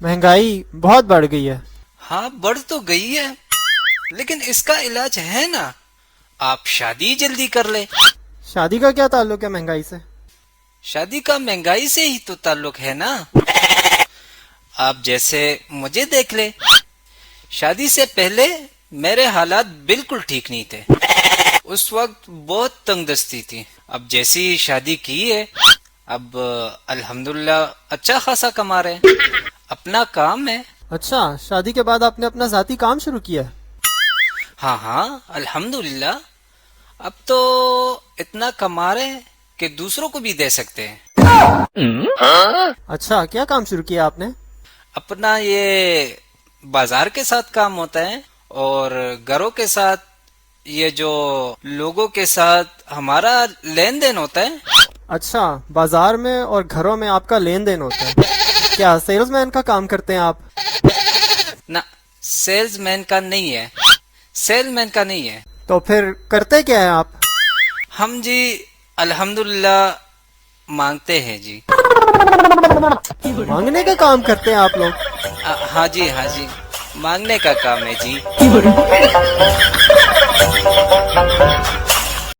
महंगाई बहुत बढ़ गई है। हाँ बढ़ तो गई है, लेकिन इसका इलाज है ना, आप शादी जल्दी कर ले। शादी का क्या ताल्लुक है महंगाई से? शादी का महंगाई से ही तो ताल्लुक है ना। आप जैसे मुझे देख ले, शादी से पहले मेरे हालात बिल्कुल ठीक नहीं थे, उस वक्त बहुत तंगदस्ती थी। अब जैसी शादी की है, अब अल्हम्दुलिल्लाह अच्छा खासा कमा रहे हैं, अपना काम है। अच्छा, शादी के बाद आपने अपना ज़ाती काम शुरू किया है? हाँ हाँ अल्हम्दुलिल्लाह, अब तो इतना कमा रहे हैं कि दूसरों को भी दे सकते हैं। अच्छा, क्या काम शुरू किया आपने? अपना ये बाजार के साथ काम होता है, और घरों के साथ, ये जो लोगों के साथ हमारा लेन देन होता है। अच्छा, बाजार में और घरों में आपका लेन देन होता है। क्या सेल्समैन का काम करते हैं आप? ना, सेल्समैन का नहीं है, सेलमैन का नहीं है। तो फिर करते क्या है आप? हम जी अल्हम्दुलिल्लाह मांगते हैं जी। मांगने का काम करते हैं आप लोग? हाँ जी हाँ जी, मांगने का काम है जी।